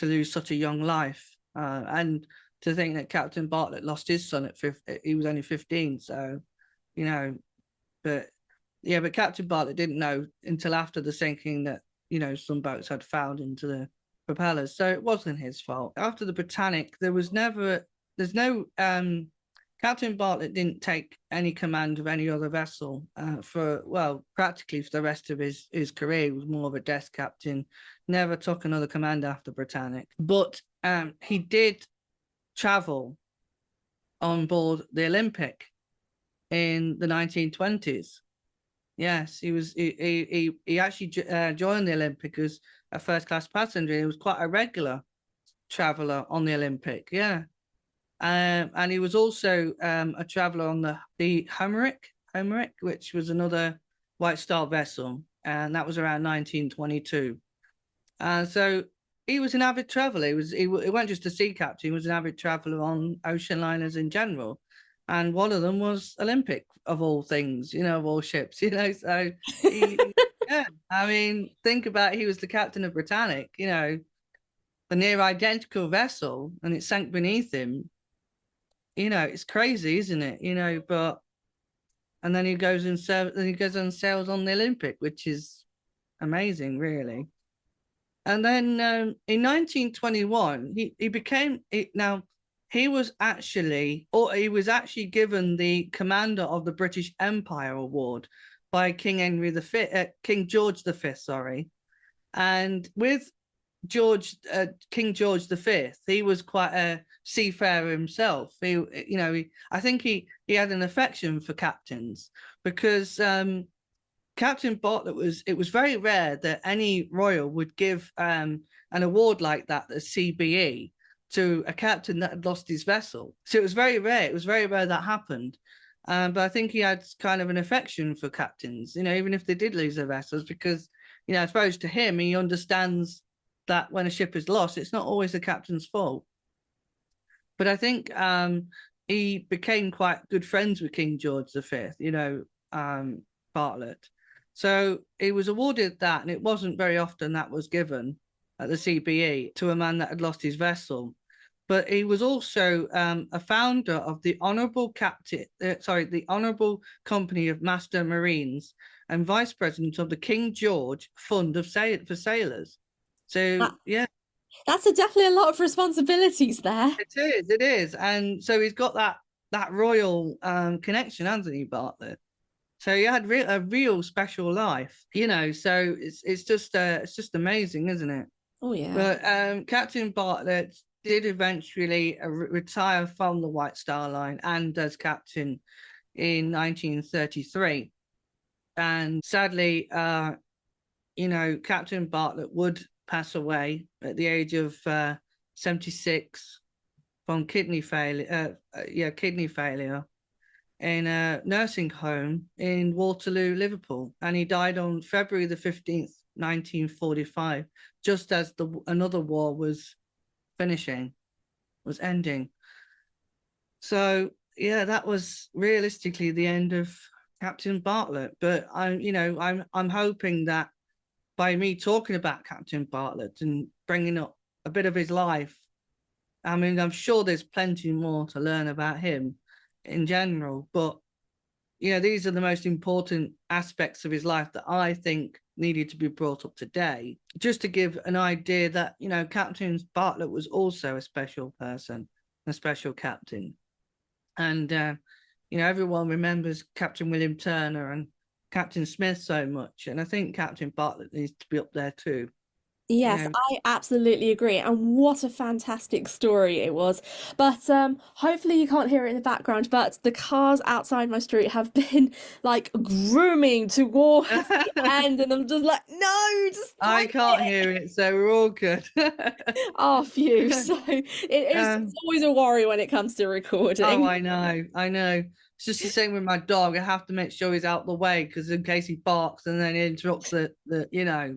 lose such a young life, and to think that Captain Bartlett lost his son at he was only 15, so but Captain Bartlett didn't know until after the sinking that some boats had fouled into the propellers, so it wasn't his fault. After the Britannic, Captain Bartlett didn't take any command of any other vessel practically for the rest of his career. He was more of a desk captain, never took another command after Britannic. But he did travel on board the Olympic in the 1920s. Yes, he actually joined the Olympic as a first-class passenger. He was quite a regular traveller on the Olympic, yeah. And he was also a traveller on the Homeric, which was another White Star vessel, and that was around 1922. So he was an avid traveller. He wasn't just a sea captain. He was an avid traveller on ocean liners in general. And one of them was Olympic, of all things, of all ships, so yeah, I mean, think about it, he was the captain of Britannic, a near identical vessel, and it sank beneath him. It's crazy, isn't it? But and then he goes and sails on the Olympic, which is amazing, really. And then in 1921, he was actually given the Commander of the British Empire Award by King George V, sorry. And with King George V, he was quite a seafarer himself. I think he had an affection for captains, because Captain Bartlett it was very rare that any royal would give an award like that, the CBE, to a captain that had lost his vessel. So it was very rare. It was very rare that happened. But I think he had kind of an affection for captains, even if they did lose their vessels, because, I suppose to him, he understands that when a ship is lost, it's not always the captain's fault. But I think he became quite good friends with King George V, Bartlett. So he was awarded that, and it wasn't very often that was given at the CBE to a man that had lost his vessel. but he was also a founder of the the Honourable Company of Master Marines and vice president of the King George Fund for Sailors. So yeah, that's definitely a lot of responsibilities there. it is, and so he's got that royal connection, hasn't he, Bartlett? So he had a real special life, you know. So it's just amazing, isn't it? Oh yeah. But Captain Bartlett did eventually retire from the White Star Line and as captain in 1933. And sadly, you know, Captain Bartlett would pass away at the age of 76 from kidney failure. Kidney failure in a nursing home in Waterloo, Liverpool, and he died on February the 15th, 1945, just as another war was ending. So yeah, that was realistically the end of Captain Bartlett. But I'm hoping that by me talking about Captain Bartlett and bringing up a bit of his life, I mean, I'm sure there's plenty more to learn about him in general, but you know, these are the most important aspects of his life that I think needed to be brought up today, just to give an idea that, you know, Captain Bartlett was also a special person, a special captain. And you know, everyone remembers Captain William Turner and Captain Smith so much, and I think Captain Bartlett needs to be up there too. Yes, You know, I absolutely agree. And what a fantastic story it was. But hopefully you can't hear it in the background, but the cars outside my street have been like grooming towards the end, and I'm just like, no, just I can't hear it, so we're all good. Oh, phew. So it's always a worry when it comes to recording. Oh, I know. It's just the same with my dog. I have to make sure he's out the way because in case he barks and then he interrupts the you know.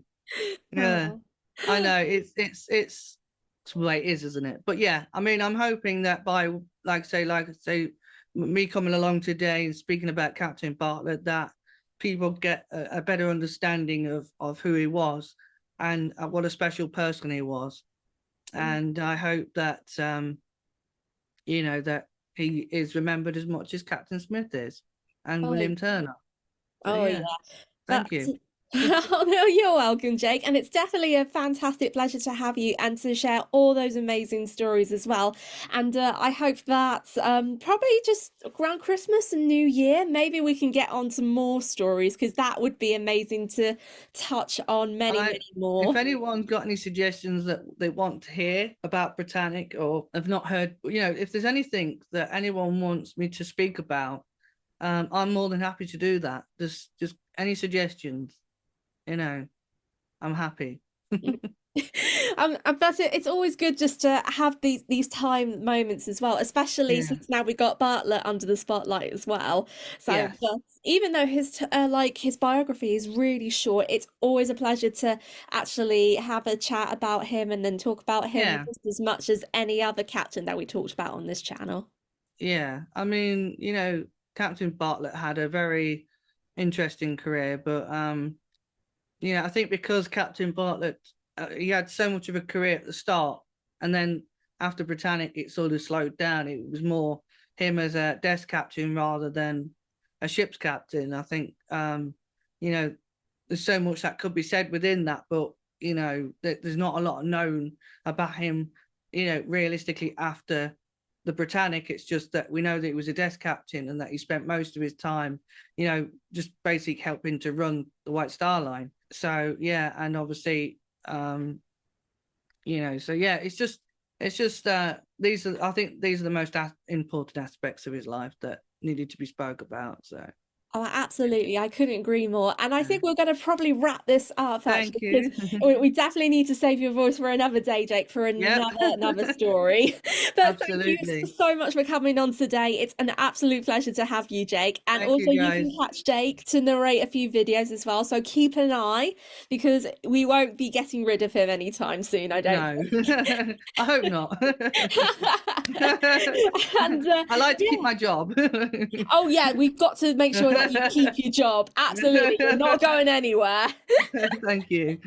Yeah. Oh. I know it's the way it is, isn't it? But yeah, I mean, I'm hoping that by like I say, me coming along today and speaking about Captain Bartlett, that people get a better understanding of who he was and what a special person he was. And I hope that you know, that he is remembered as much as Captain Smith is and William Turner. Oh yeah. Thank you. Oh, no, you're welcome, Jake. And it's definitely a fantastic pleasure to have you and to share all those amazing stories as well. And I hope that probably just around Christmas and New Year, maybe we can get on to more stories because that would be amazing to touch on many more. If anyone's got any suggestions that they want to hear about Britannic or have not heard, you know, if there's anything that anyone wants me to speak about, I'm more than happy to do that. Just any suggestions. You know, I'm happy. But it's always good just to have these time moments as well, especially since now we got Bartlett under the spotlight as well. So but even though his biography is really short, it's always a pleasure to actually have a chat about him and then talk about him just as much as any other captain that we talked about on this channel. Yeah, I mean, you know, Captain Bartlett had a very interesting career, but you know, I think because Captain Bartlett, he had so much of a career at the start, and then after Britannic, it sort of slowed down. It was more him as a desk captain rather than a ship's captain. I think, you know, there's so much that could be said within that, but, you know, there's not a lot known about him, you know, realistically after the Britannic. It's just that we know that he was a desk captain and that he spent most of his time, you know, just basically helping to run the White Star Line. So yeah, and obviously, you know, so yeah, it's just I think these are the most important aspects of his life that needed to be spoke about. So. Oh, absolutely. I couldn't agree more. And I think we're going to probably wrap this up, actually, Thank because we definitely need to save your voice for another day, Jake, for another story. But Absolutely. Thank you so much for coming on today. It's an absolute pleasure to have you, Jake. And Thank also you can catch Jake to narrate a few videos as well. So keep an eye because we won't be getting rid of him anytime soon, I don't think. No, I hope not. And I like to keep my job. oh yeah, we've got to make sure but you keep your job. Absolutely. You're not going anywhere. Thank you.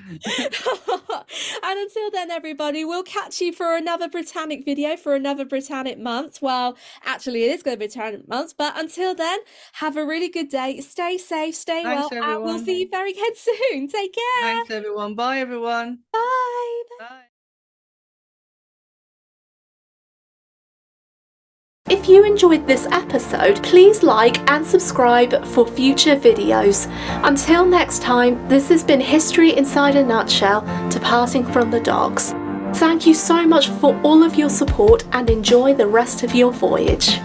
And until then, everybody, we'll catch you for another Britannic video for another Britannic month. Well, actually, it is going to be Britannic month, but until then, have a really good day. Stay safe, stay Thanks, well, and we'll everyone. see you very again soon. Take care. Thanks, everyone. Bye, everyone. Bye. Bye. If you enjoyed this episode, please like and subscribe for future videos. Until next time, this has been History Inside a Nutshell, departing from the docks. Thank you so much for all of your support and enjoy the rest of your voyage.